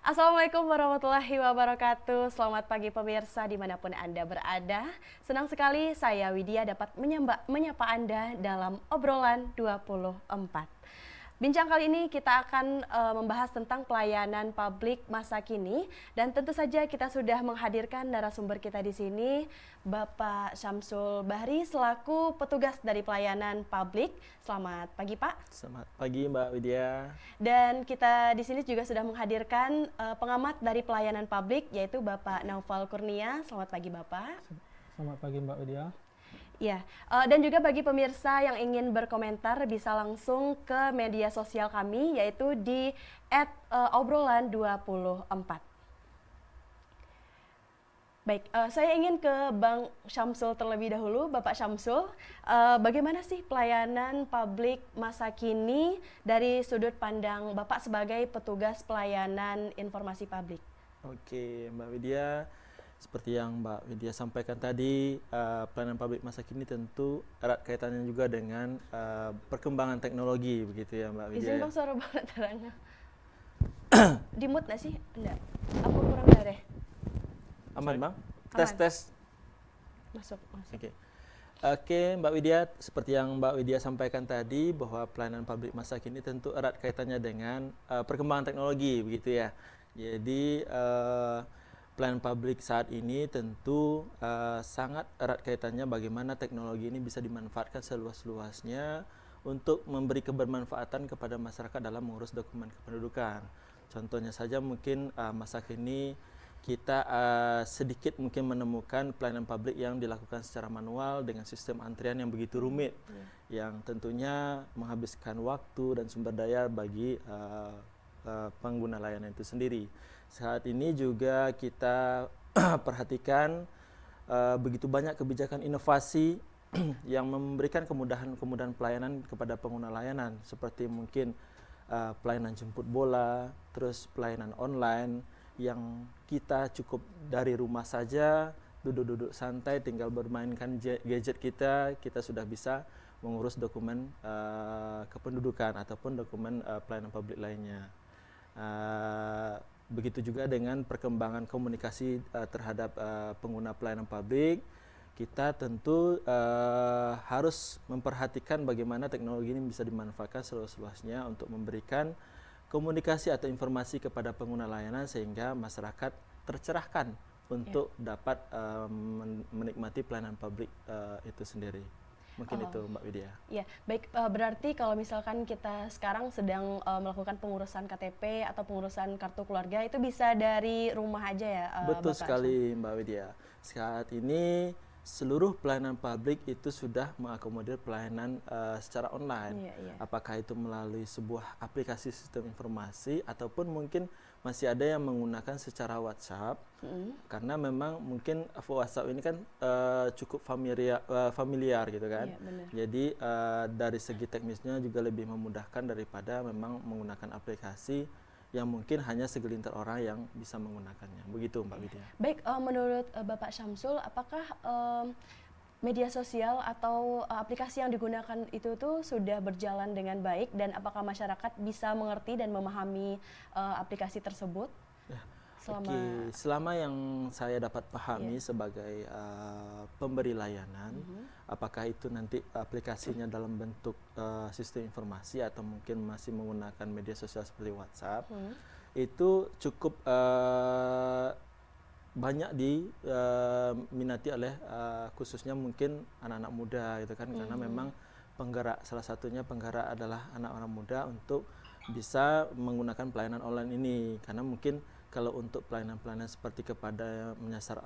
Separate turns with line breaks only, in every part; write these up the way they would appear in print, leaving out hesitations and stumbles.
Assalamualaikum warahmatullahi wabarakatuh. Selamat pagi pemirsa dimanapun Anda berada. Senang sekali saya Widya dapat menyapa Anda dalam obrolan 24. Bincang kali ini kita akan membahas tentang pelayanan publik masa kini, dan tentu saja kita sudah menghadirkan narasumber kita di sini, Bapak Syamsul Bahri selaku petugas dari pelayanan publik. Selamat pagi, Pak.
Selamat pagi Mbak Widya.
Dan kita di sini juga sudah menghadirkan pengamat dari pelayanan publik, yaitu Bapak Naufal Kurnia. Selamat pagi, Bapak.
Selamat pagi Mbak Widya.
Ya, dan juga bagi pemirsa yang ingin berkomentar bisa langsung ke media sosial kami, yaitu di @obrolan24. Baik, saya ingin ke Bang Syamsul terlebih dahulu. Bapak Syamsul, bagaimana sih pelayanan publik masa kini dari sudut pandang Bapak sebagai petugas pelayanan informasi publik?
Oke Mbak Widya, seperti yang Mbak Widya sampaikan tadi, pelayanan publik masa kini tentu erat kaitannya juga dengan perkembangan teknologi, begitu ya Mbak Widya.
Izin Bang, suara banget terangnya. Di-mute nggak sih? Enggak. Apa kurang dari?
Aman Bang?
Aman.
Tes.
Masuk.
Oke Mbak Widya, seperti yang Mbak Widya sampaikan tadi bahwa pelayanan publik masa kini tentu erat kaitannya dengan perkembangan teknologi, begitu ya. Jadi pelayanan publik saat ini tentu sangat erat kaitannya bagaimana teknologi ini bisa dimanfaatkan seluas-luasnya untuk memberi kebermanfaatan kepada masyarakat dalam mengurus dokumen kependudukan. Contohnya saja mungkin masa kini kita sedikit mungkin menemukan pelayanan publik yang dilakukan secara manual dengan sistem antrian yang begitu rumit, yang tentunya menghabiskan waktu dan sumber daya bagi pengguna layanan itu sendiri. Saat ini juga kita perhatikan begitu banyak kebijakan inovasi yang memberikan kemudahan pelayanan kepada pengguna layanan, seperti mungkin pelayanan jemput bola, terus pelayanan online yang kita cukup dari rumah saja, duduk-duduk santai, tinggal bermainkan gadget kita sudah bisa mengurus dokumen kependudukan ataupun dokumen pelayanan publik lainnya. Begitu juga dengan perkembangan komunikasi terhadap pengguna pelayanan publik, kita tentu harus memperhatikan bagaimana teknologi ini bisa dimanfaatkan seluas-luasnya untuk memberikan komunikasi atau informasi kepada pengguna layanan sehingga masyarakat tercerahkan untuk dapat menikmati pelayanan publik itu sendiri. Mungkin itu Mbak Widya.
Ya, baik, berarti kalau misalkan kita sekarang sedang melakukan pengurusan KTP atau pengurusan kartu keluarga itu bisa dari rumah aja ya,
Betul
Bapak?
sekali Mbak Widya. Saat ini seluruh pelayanan publik itu sudah mengakomodir pelayanan secara online. Apakah itu melalui sebuah aplikasi sistem informasi ataupun mungkin masih ada yang menggunakan secara WhatsApp, karena memang mungkin WhatsApp ini kan cukup familiar gitu kan. Jadi dari segi teknisnya juga lebih memudahkan daripada memang menggunakan aplikasi yang mungkin hanya segelintir orang yang bisa menggunakannya. Begitu Mbak Widya.
Baik, menurut Bapak Syamsul, apakah media sosial atau aplikasi yang digunakan itu tuh sudah berjalan dengan baik, dan apakah masyarakat bisa mengerti dan memahami aplikasi tersebut?
Selama yang saya dapat pahami sebagai pemberi layanan, apakah itu nanti aplikasinya dalam bentuk sistem informasi atau mungkin masih menggunakan media sosial seperti WhatsApp, itu cukup banyak diminati oleh khususnya mungkin anak-anak muda gitu kan, karena memang salah satunya penggerak adalah anak-anak muda untuk bisa menggunakan pelayanan online ini, karena mungkin kalau untuk pelayanan-pelayanan seperti kepada menyasar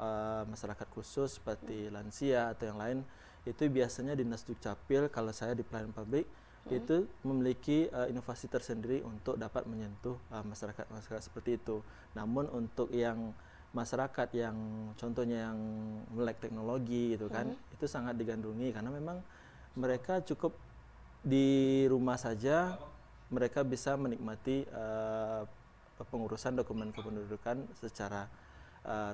masyarakat khusus seperti lansia atau yang lain, itu biasanya Dinas Dukcapil, kalau saya di pelayanan publik, itu memiliki inovasi tersendiri untuk dapat menyentuh masyarakat seperti itu. Namun untuk yang masyarakat yang contohnya yang melek teknologi itu kan, itu sangat digandrungi karena memang mereka cukup di rumah saja, mereka bisa menikmati pengurusan dokumen kependudukan secara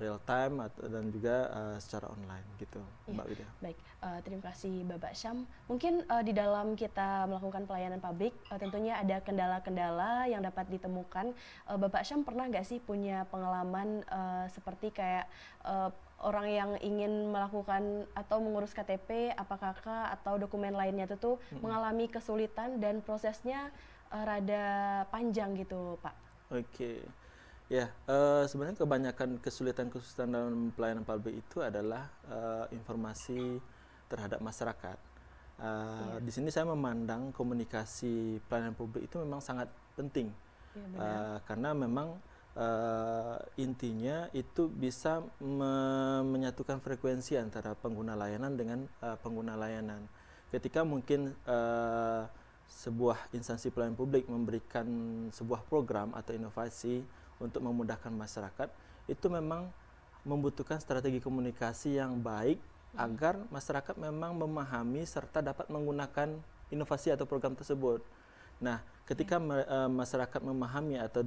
real time dan juga secara online gitu,
Iya,
Mbak Widya.
baik. Terima kasih Bapak Syam. Mungkin di dalam kita melakukan pelayanan publik, tentunya ada kendala-kendala yang dapat ditemukan. Bapak Syam pernah nggak sih punya pengalaman seperti kayak orang yang ingin melakukan atau mengurus KTP, apakah atau dokumen lainnya itu tuh mengalami kesulitan dan prosesnya rada panjang gitu, Pak?
Oke. Ya, sebenarnya kebanyakan kesulitan-kesulitan dalam pelayanan publik itu adalah informasi terhadap masyarakat.
Iya,
Di sini saya memandang komunikasi pelayanan publik itu memang sangat penting,
iya benar.
karena memang intinya itu bisa menyatukan frekuensi antara pengguna layanan dengan pengguna layanan. Ketika mungkin sebuah instansi pelayanan publik memberikan sebuah program atau inovasi untuk memudahkan masyarakat, itu memang membutuhkan strategi komunikasi yang baik agar masyarakat memang memahami serta dapat menggunakan inovasi atau program tersebut. Nah, ketika masyarakat memahami atau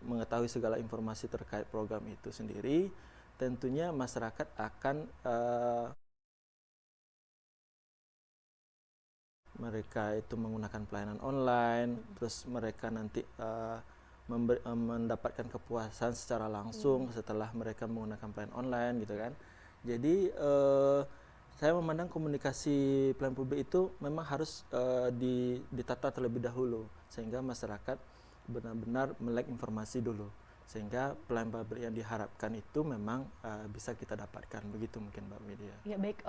mengetahui segala informasi terkait program itu sendiri, tentunya masyarakat akan mereka itu menggunakan pelayanan online, terus mereka nanti mendapatkan kepuasan secara langsung setelah mereka menggunakan pelayanan online gitu kan. Jadi saya memandang komunikasi pelayanan publik itu memang harus ditata terlebih dahulu sehingga masyarakat benar-benar melek informasi dulu, sehingga pelayanan publik yang diharapkan itu memang bisa kita dapatkan, begitu mungkin Mbak Media.
Ya baik,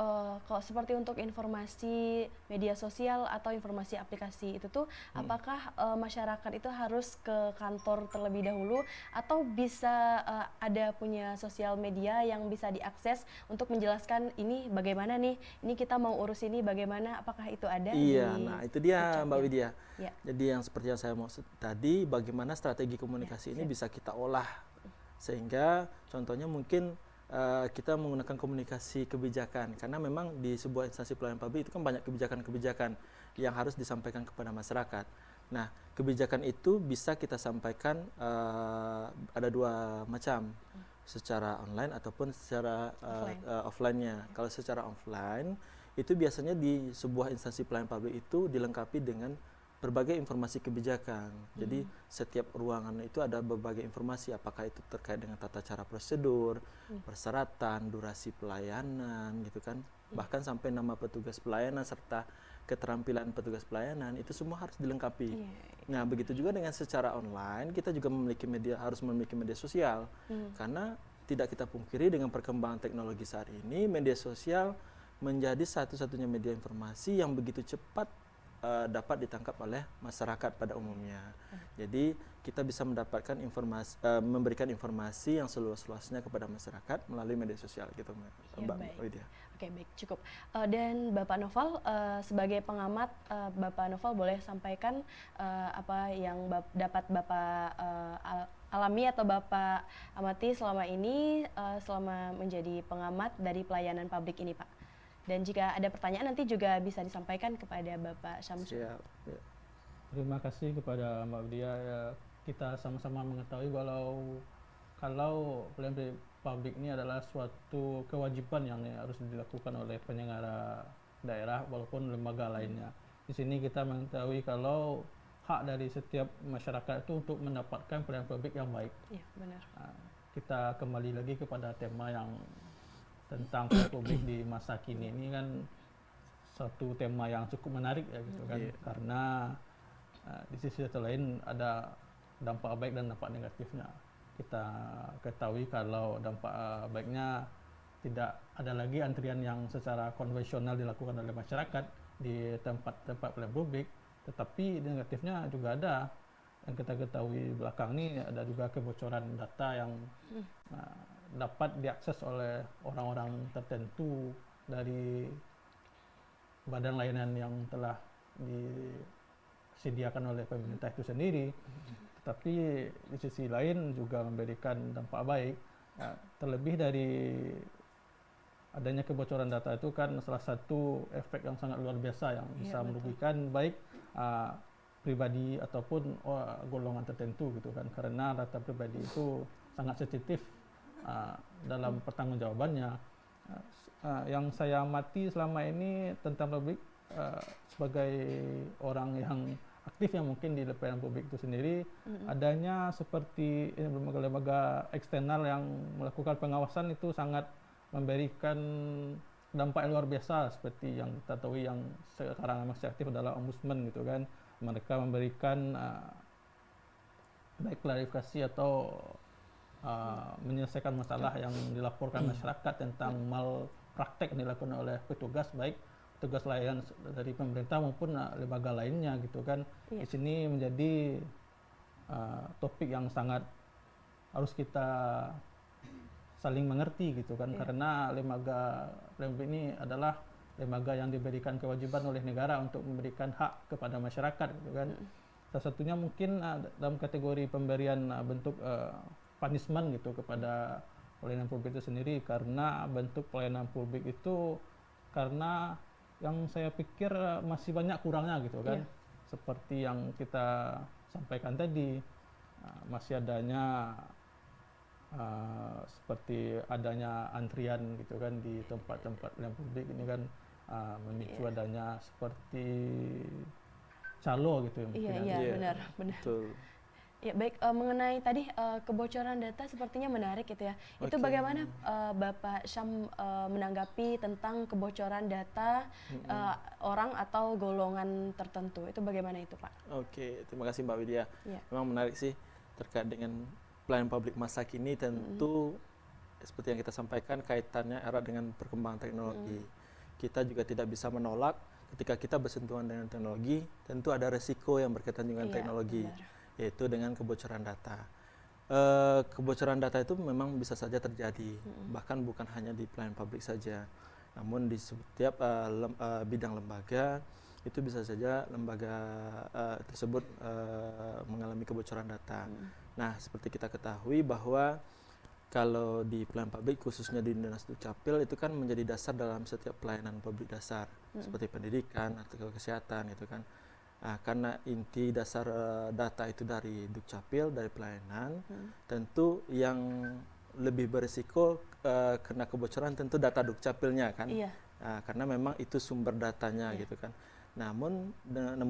kalau seperti untuk informasi media sosial atau informasi aplikasi itu tuh, apakah masyarakat itu harus ke kantor terlebih dahulu atau bisa ada punya sosial media yang bisa diakses untuk menjelaskan ini bagaimana nih, ini kita mau urus ini bagaimana, apakah itu ada
Iya,
di
nah itu dia Mbak
website-nya?
Widya.
Ya,
Jadi yang seperti yang saya maksud tadi, bagaimana strategi
ya,
komunikasi ini
siap.
bisa kita olah sehingga contohnya mungkin kita menggunakan komunikasi kebijakan, karena memang di sebuah instansi pelayanan publik itu kan banyak kebijakan-kebijakan yang harus disampaikan kepada masyarakat. Nah, kebijakan itu bisa kita sampaikan ada dua macam, secara online ataupun secara
Offline.
offline-nya. Kalau secara offline itu biasanya di sebuah instansi pelayanan publik itu dilengkapi dengan berbagai informasi kebijakan. Jadi setiap ruangan itu ada berbagai informasi, apakah itu terkait dengan tata cara prosedur, persyaratan, durasi pelayanan gitu kan. Bahkan sampai nama petugas pelayanan serta keterampilan petugas pelayanan itu semua harus dilengkapi.
Iya.
Nah, begitu juga dengan secara online, kita juga harus memiliki media sosial. Karena tidak kita pungkiri dengan perkembangan teknologi saat ini, media sosial menjadi satu-satunya media informasi yang begitu cepat dapat ditangkap oleh masyarakat pada umumnya. Jadi kita bisa mendapatkan informasi, memberikan informasi yang seluas-luasnya kepada masyarakat melalui media sosial gitu,
Ya,
Mbak
baik.
Widya.
Oke, baik, cukup. Dan Bapak Noval, sebagai pengamat, Bapak Noval boleh sampaikan apa yang dapat Bapak alami atau Bapak amati selama ini, selama menjadi pengamat dari pelayanan publik ini, Pak. Dan jika ada pertanyaan nanti juga bisa disampaikan kepada Bapak Syamsul.
Siap. Ya.
Terima kasih kepada Mbak Widya. Ya, kita sama-sama mengetahui kalau pelayanan publik ini adalah suatu kewajiban yang harus dilakukan oleh penyelenggara daerah walaupun lembaga lainnya. Di sini kita mengetahui kalau hak dari setiap masyarakat itu untuk mendapatkan pelayanan publik yang baik.
Iya, benar.
Kita kembali lagi kepada tema yang tentang pelayanan publik di masa kini ini kan satu tema yang cukup menarik ya gitu kan, karena di sisi satu lain ada dampak baik dan dampak negatifnya. Kita ketahui kalau dampak baiknya tidak ada lagi antrian yang secara konvensional dilakukan oleh masyarakat di tempat-tempat pelayanan publik, tetapi negatifnya juga ada. Yang kita ketahui belakang ini ada juga kebocoran data yang dapat diakses oleh orang-orang tertentu dari badan layanan yang telah disediakan oleh pemerintah itu sendiri. Tetapi di sisi lain juga memberikan dampak baik. Terlebih dari adanya kebocoran data itu kan salah satu efek yang sangat luar biasa yang bisa merugikan baik pribadi ataupun golongan tertentu gitu kan, karena data pribadi itu sangat sensitif dalam pertanggungjawabannya. Yang saya amati selama ini tentang publik sebagai orang yang aktif yang mungkin di pelayanan publik itu sendiri, adanya seperti lembaga-lembaga eksternal yang melakukan pengawasan itu sangat memberikan dampak yang luar biasa, seperti yang kita tahu yang sekarang masih aktif adalah ombudsman gitu kan. Mereka memberikan baik klarifikasi atau menyelesaikan masalah yang dilaporkan masyarakat tentang malpraktek yang dilakukan oleh petugas, baik tugas layanan dari pemerintah maupun lembaga lainnya gitu kan. Di sini menjadi topik yang sangat harus kita saling mengerti gitu kan, karena lembaga ini adalah lembaga yang diberikan kewajiban oleh negara untuk memberikan hak kepada masyarakat gitu kan. Salah satunya mungkin dalam kategori pemberian bentuk punishment gitu kepada pelayanan publik itu sendiri, karena bentuk pelayanan publik itu karena yang saya pikir masih banyak kurangnya gitu kan. Seperti yang kita sampaikan tadi, masih adanya seperti adanya antrian gitu kan di tempat-tempat pelayanan publik ini kan, memicu adanya seperti calo gitu ya.
Iya, benar.
Betul.
Ya, baik, mengenai tadi kebocoran data sepertinya menarik gitu ya. Itu bagaimana Bapak Syam menanggapi tentang kebocoran data orang atau golongan tertentu? Itu bagaimana itu, Pak?
Oke, terima kasih Mbak Widya. Memang menarik sih terkait dengan pelayanan publik masa kini, tentu seperti yang kita sampaikan kaitannya erat dengan perkembangan teknologi. Kita juga tidak bisa menolak ketika kita bersentuhan dengan teknologi, tentu ada resiko yang berkaitan dengan teknologi. Yaitu dengan kebocoran data. Kebocoran data itu memang bisa saja terjadi, bahkan bukan hanya di pelayanan publik saja, namun di setiap bidang lembaga itu bisa saja lembaga tersebut mengalami kebocoran data. Nah, seperti kita ketahui bahwa kalau di pelayanan publik khususnya di Dinas Dukcapil itu kan menjadi dasar dalam setiap pelayanan publik dasar, seperti pendidikan atau kesehatan itu kan. Nah, karena inti dasar data itu dari Dukcapil, dari pelayanan, tentu yang lebih berisiko kena kebocoran tentu data Dukcapilnya kan. Nah, karena memang itu sumber datanya gitu kan. Namun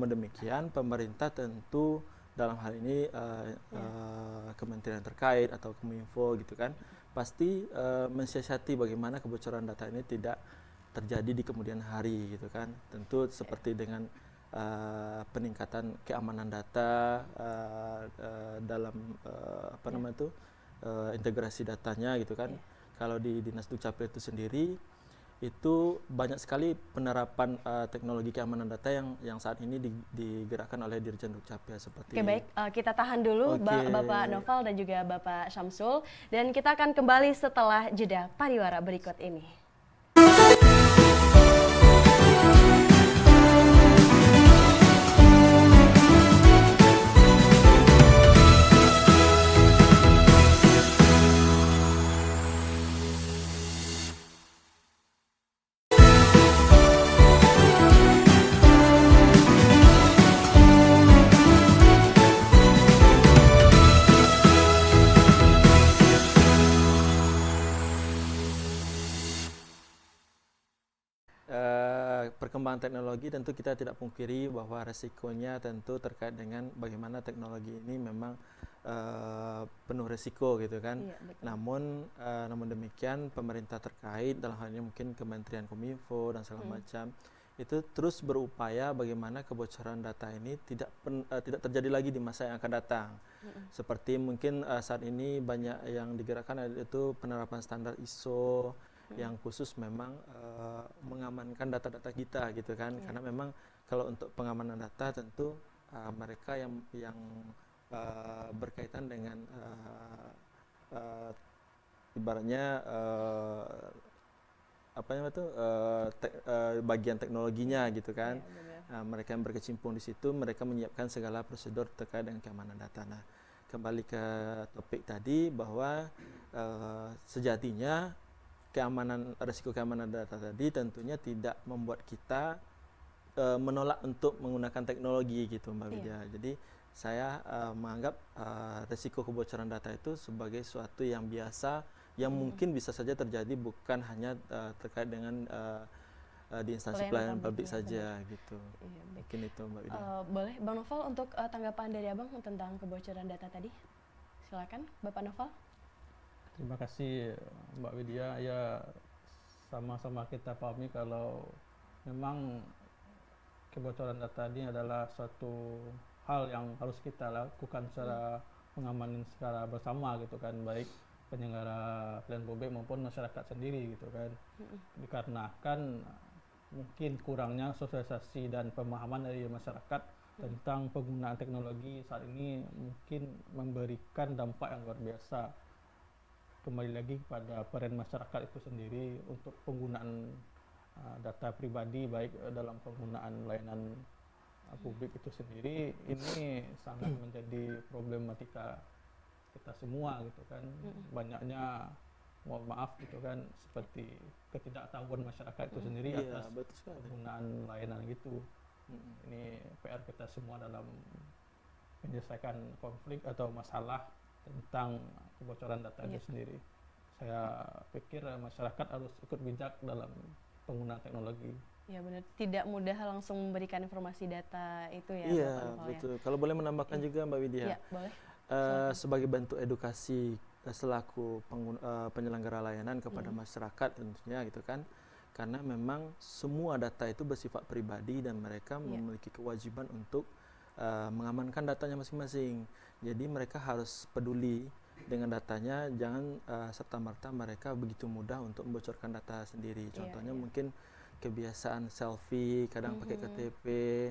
demikian pemerintah tentu dalam hal ini kementerian terkait atau Kominfo gitu kan, pasti mensiasati bagaimana kebocoran data ini tidak terjadi di kemudian hari gitu kan. Tentu seperti dengan peningkatan keamanan data dalam integrasi datanya gitu kan. Kalau di Dinas Dukcapil itu sendiri itu banyak sekali penerapan teknologi keamanan data yang saat ini digerakkan oleh Dirjen Dukcapil seperti.
Oke, baik, kita tahan dulu Bapak Noval dan juga Bapak Syamsul, dan kita akan kembali setelah jeda pariwara berikut ini.
Perkembangan teknologi tentu kita tidak pungkiri bahwa resikonya tentu terkait dengan bagaimana teknologi ini memang penuh resiko gitu kan. Namun demikian pemerintah terkait dalam hal ini mungkin Kementerian Kominfo dan segala macam itu terus berupaya bagaimana kebocoran data ini tidak terjadi lagi di masa yang akan datang. Seperti mungkin saat ini banyak yang digerakkan itu penerapan standar ISO yang khusus memang mengamankan data-data kita gitu kan. Karena memang kalau untuk pengamanan data tentu mereka yang berkaitan dengan ibaratnya bagian teknologinya gitu kan. Mereka yang berkecimpung di situ, mereka menyiapkan segala prosedur terkait dengan keamanan data. Nah, kembali ke topik tadi bahwa sejatinya resiko keamanan data tadi tentunya tidak membuat kita menolak untuk menggunakan teknologi gitu Mbak Widya. Jadi saya menganggap risiko kebocoran data itu sebagai suatu yang biasa yang mungkin bisa saja terjadi, bukan hanya terkait dengan di instansi pelayanan publik
ya,
saja
benar.
gitu.
Iya, baik.
Mungkin itu Mbak Widya.
Boleh Bang Noval untuk tanggapan dari Abang tentang kebocoran data tadi? Silakan Bapak Noval.
Terima kasih Mbak Widya. Ya, sama-sama kita pahami kalau memang kebocoran data ini adalah suatu hal yang harus kita lakukan secara pengamanan secara bersama gitu kan, baik penyelenggara pelayanan publik maupun masyarakat sendiri gitu kan. Dikarenakan mungkin kurangnya sosialisasi dan pemahaman dari masyarakat tentang penggunaan teknologi saat ini mungkin memberikan dampak yang luar biasa. Kembali lagi kepada peran masyarakat itu sendiri untuk penggunaan data pribadi, baik dalam penggunaan layanan publik itu sendiri, ini sangat menjadi problematika kita semua gitu kan. Banyaknya, mohon maaf gitu kan, seperti ketidaktahuan masyarakat itu sendiri
Iya,
atas
betul sekali.
penggunaan layanan gitu. Ini PR kita semua dalam menyelesaikan konflik atau masalah tentang kebocoran data itu sendiri. Saya pikir masyarakat harus ikut bijak dalam penggunaan teknologi.
Ya benar, tidak mudah langsung memberikan informasi data itu ya
Iya,
Bapak Noval,
betul. Kalau boleh menambahkan juga Mbak Widya,
ya? Boleh.
sebagai bentuk edukasi selaku penyelenggara layanan kepada masyarakat tentunya gitu kan, karena memang semua data itu bersifat pribadi dan mereka memiliki kewajiban untuk mengamankan datanya masing-masing. Jadi mereka harus peduli dengan datanya, jangan serta-merta mereka begitu mudah untuk membocorkan data sendiri. Contohnya mungkin kebiasaan selfie, kadang pakai KTP.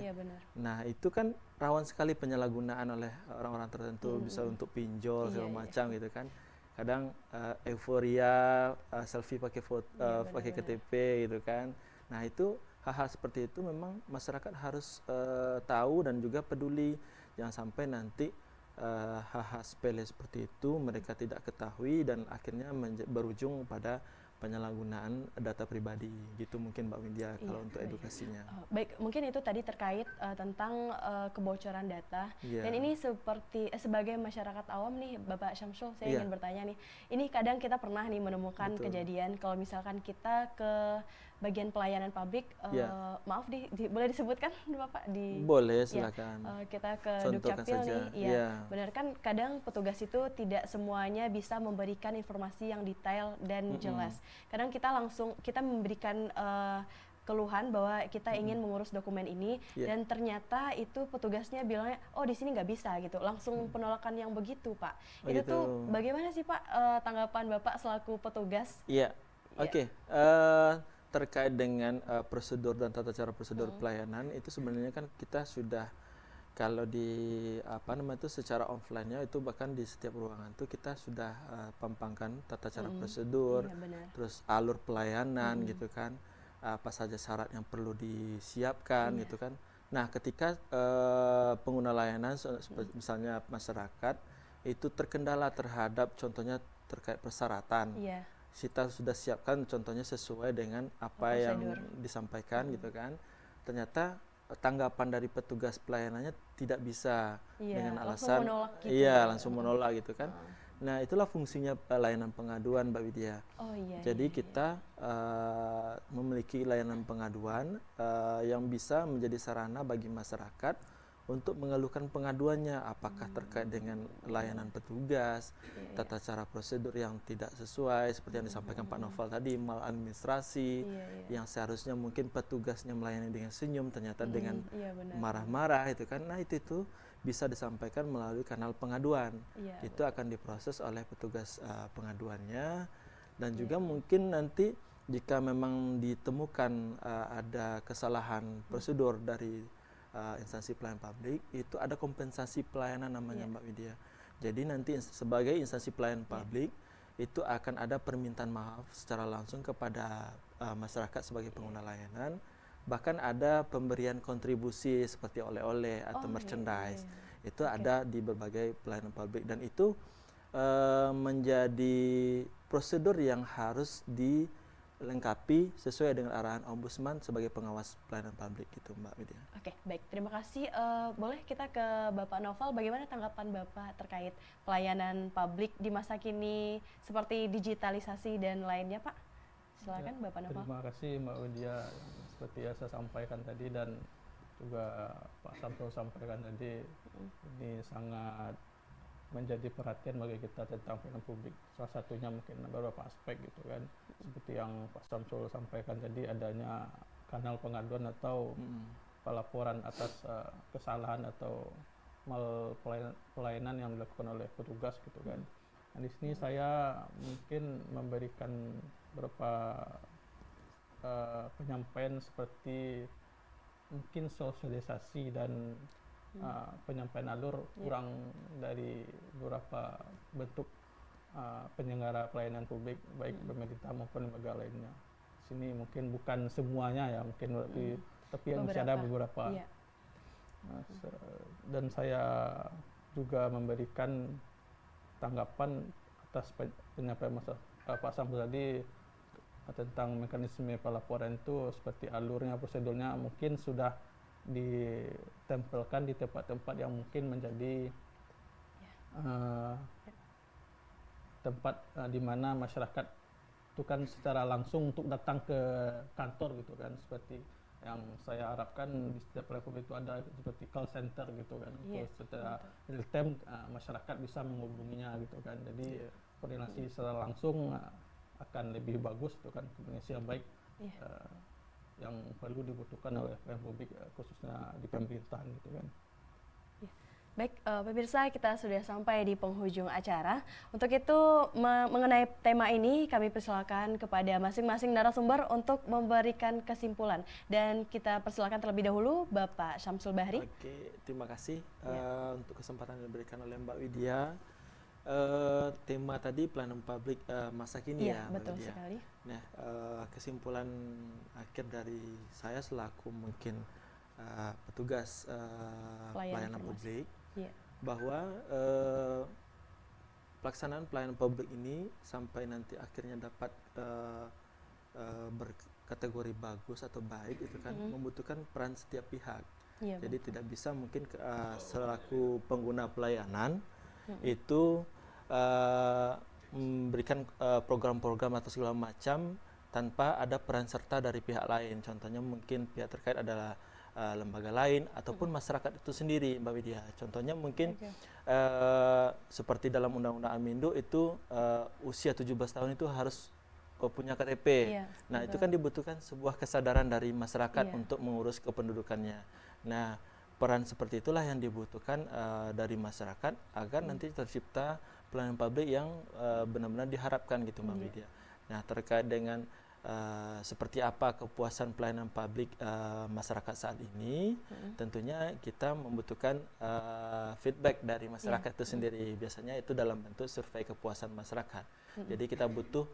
Iya benar.
Nah itu kan rawan sekali penyalahgunaan oleh orang-orang tertentu, bisa untuk pinjol segala macam gitu kan. Kadang euforia selfie pakai foto, pakai KTP gitu kan. Nah itu hal-hal seperti itu memang masyarakat harus tahu dan juga peduli, jangan sampai nanti hal-hal sepele seperti itu mereka tidak ketahui dan akhirnya berujung pada penyalahgunaan data pribadi gitu mungkin Mbak Widya kalau untuk edukasinya.
Baik, mungkin itu tadi terkait tentang kebocoran data. Dan ini seperti sebagai masyarakat awam nih Bapak Syamsul, saya ingin bertanya nih. Ini kadang kita pernah nih menemukan kejadian kalau misalkan kita ke bagian pelayanan publik, maaf boleh disebutkan Bapak di
Boleh, silakan.
kita ke
Contohkan
Dukcapil
saja.
nih, benar kan kadang petugas itu tidak semuanya bisa memberikan informasi yang detail dan jelas. Kadang kita memberikan keluhan bahwa kita ingin mengurus dokumen ini dan ternyata itu petugasnya bilangnya oh di sini nggak bisa gitu, langsung penolakan yang begitu Pak. Itu
gitu.
tuh bagaimana sih Pak tanggapan Bapak selaku petugas?
Iya, oke. Terkait dengan prosedur dan tata cara prosedur pelayanan itu sebenarnya kan kita sudah, kalau di secara offline-nya itu bahkan di setiap ruangan itu kita sudah pampangkan tata cara prosedur, terus alur pelayanan gitu kan, apa saja syarat yang perlu disiapkan gitu kan. Nah ketika pengguna layanan misalnya masyarakat itu terkendala terhadap contohnya terkait persyaratan, kita sudah siapkan contohnya sesuai dengan apa yang disampaikan gitu kan, ternyata tanggapan dari petugas pelayanannya tidak bisa dengan alasan langsung menolak gitu kan. Nah itulah fungsinya layanan pengaduan Mbak Widya. Jadi kita memiliki layanan pengaduan yang bisa menjadi sarana bagi masyarakat untuk mengeluhkan pengaduannya, apakah terkait dengan layanan petugas, tata cara prosedur yang tidak sesuai seperti yang disampaikan Pak Noval tadi, maladministrasi yang seharusnya mungkin petugasnya melayani dengan senyum ternyata dengan marah-marah itu kan. Nah itu bisa disampaikan melalui kanal pengaduan. Itu akan diproses oleh petugas pengaduannya, dan juga mungkin nanti jika memang ditemukan ada kesalahan prosedur dari instansi pelayanan publik, itu ada kompensasi pelayanan namanya Mbak Widya. Jadi nanti sebagai instansi pelayanan publik itu akan ada permintaan maaf secara langsung kepada masyarakat sebagai pengguna layanan, bahkan ada pemberian kontribusi seperti oleh-oleh atau merchandise. Itu ada di berbagai pelayanan publik, dan itu menjadi prosedur yang harus dilengkapi sesuai dengan arahan Ombudsman sebagai pengawas pelayanan publik gitu Mbak Widya.
Oke, baik. Terima kasih. Boleh kita ke Bapak Noval, bagaimana tanggapan Bapak terkait pelayanan publik di masa kini seperti digitalisasi dan lainnya, Pak? Silakan Bapak Noval.
Terima kasih Mbak Widya, seperti yang saya sampaikan tadi dan juga Pak Samsul sampaikan tadi, ini sangat menjadi perhatian bagi kita tentang pelayanan publik. Salah satunya mungkin beberapa aspek gitu kan, seperti yang Pak Samsul sampaikan tadi, adanya kanal pengaduan atau pelaporan atas kesalahan atau pelayanan yang dilakukan oleh petugas gitu kan. Nah, di sini saya mungkin memberikan beberapa penyampaian seperti mungkin sosialisasi dan penyampaian alur kurang dari beberapa bentuk penyelenggara pelayanan publik baik pemerintah maupun lembaga lainnya. Sini mungkin bukan semuanya ya, mungkin tapi yang masih ada beberapa.
Iya.
Dan saya juga memberikan tanggapan atas penyampaian Pak Samsul tadi tentang mekanisme pelaporan itu, seperti alurnya, prosedurnya mungkin sudah ditempelkan di tempat-tempat yang mungkin menjadi tempat di mana masyarakat itu kan secara langsung untuk datang ke kantor gitu kan, seperti yang saya harapkan di setiap republik itu ada seperti call center gitu kan, secara real time masyarakat bisa menghubunginya gitu kan, jadi koordinasi secara langsung akan lebih bagus itu kan, komunikasi yang baik yang perlu dibutuhkan oleh republik khususnya di pemerintahan gitu kan.
Baik, pemirsa, kita sudah sampai di penghujung acara. Untuk itu, mengenai tema ini, kami persilakan kepada masing-masing narasumber untuk memberikan kesimpulan. Dan kita persilakan terlebih dahulu Bapak Syamsul Bahri.
Oke, terima kasih untuk kesempatan yang diberikan oleh Mbak Widya. Tema tadi pelayanan publik masa kini ya, Mbak
betul
Widya.
sekali.
Nah, kesimpulan akhir dari saya selaku mungkin petugas pelayanan publik, bahwa pelaksanaan pelayanan publik ini sampai nanti akhirnya dapat berkategori bagus atau baik itu kan membutuhkan peran setiap pihak. Jadi tidak bisa mungkin selaku pengguna pelayanan itu memberikan program-program atau segala macam tanpa ada peran serta dari pihak lain. Contohnya mungkin pihak terkait adalah lembaga lain ataupun masyarakat itu sendiri, Mbak Widya. Contohnya mungkin seperti dalam Undang-Undang Amindo itu usia 17 tahun itu harus punya KTP. Nah, itu kan dibutuhkan sebuah kesadaran dari masyarakat untuk mengurus kependudukannya. Nah, peran seperti itulah yang dibutuhkan dari masyarakat agar nanti tercipta pelayanan publik yang benar-benar diharapkan gitu, Mbak Widya. Nah, terkait dengan seperti apa kepuasan pelayanan publik masyarakat saat ini, tentunya kita membutuhkan feedback dari masyarakat itu sendiri. Biasanya itu dalam bentuk survei kepuasan masyarakat. Jadi kita butuh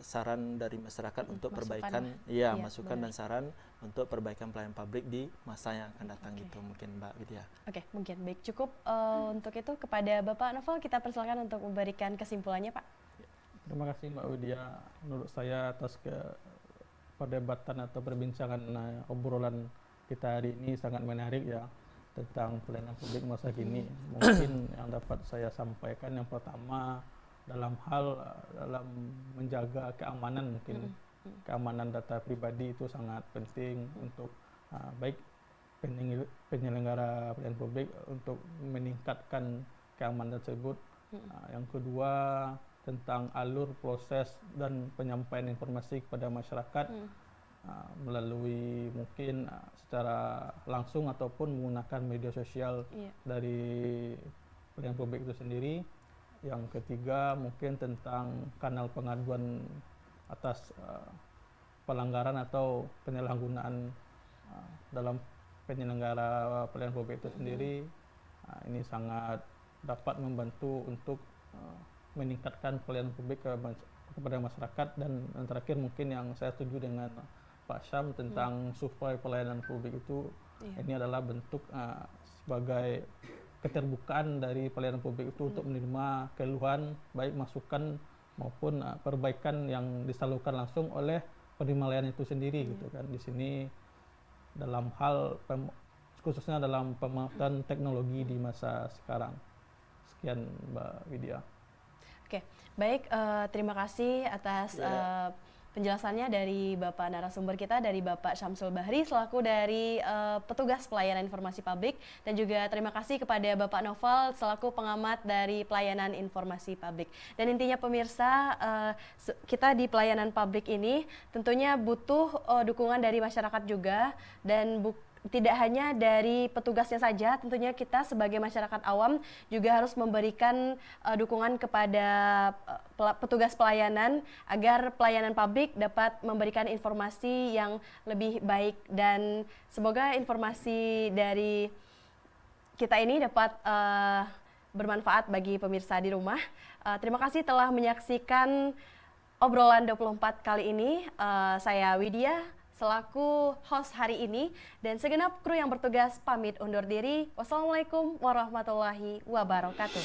saran dari masyarakat untuk perbaikan, masukan dan saran untuk perbaikan pelayanan publik di masa yang akan datang gitu, mungkin Mbak Widya.
Oke, mungkin baik, cukup untuk itu kepada Bapak Novel kita persilakan untuk memberikan kesimpulannya, Pak.
Terima kasih Mbak Widya. Menurut saya atas perdebatan atau perbincangan obrolan kita hari ini sangat menarik ya tentang pelayanan publik masa kini. Mungkin yang dapat saya sampaikan yang pertama dalam menjaga keamanan, mungkin keamanan data pribadi itu sangat penting untuk baik penyelenggara pelayanan publik untuk meningkatkan keamanan tersebut. Yang kedua tentang alur proses dan penyampaian informasi kepada masyarakat melalui mungkin secara langsung ataupun menggunakan media sosial dari pelayanan publik itu sendiri. Yang ketiga mungkin tentang kanal pengaduan atas pelanggaran atau penyalahgunaan dalam penyelenggara pelayanan publik itu sendiri. Ini sangat dapat membantu untuk meningkatkan pelayanan publik kepada masyarakat. Dan yang terakhir mungkin yang saya setuju dengan Pak Syam tentang survei pelayanan publik itu, ini adalah bentuk sebagai keterbukaan dari pelayanan publik itu untuk menerima keluhan baik masukan maupun perbaikan yang disalurkan langsung oleh penerima layanan itu sendiri gitu kan. Di sini dalam hal khususnya dalam pemanfaatan teknologi di masa sekarang. Sekian Mbak Widya.
Oke, baik, terima kasih atas penjelasannya dari Bapak narasumber kita, dari Bapak Syamsul Bahri selaku dari petugas pelayanan informasi publik, dan juga terima kasih kepada Bapak Noval selaku pengamat dari pelayanan informasi publik. Dan intinya pemirsa, kita di pelayanan publik ini tentunya butuh dukungan dari masyarakat juga, dan tidak hanya dari petugasnya saja, tentunya kita sebagai masyarakat awam juga harus memberikan dukungan kepada petugas pelayanan agar pelayanan publik dapat memberikan informasi yang lebih baik, dan semoga informasi dari kita ini dapat bermanfaat bagi pemirsa di rumah. Terima kasih telah menyaksikan obrolan 24 kali ini. Saya Widya selaku host hari ini, dan segenap kru yang bertugas pamit undur diri. Wassalamualaikum warahmatullahi wabarakatuh.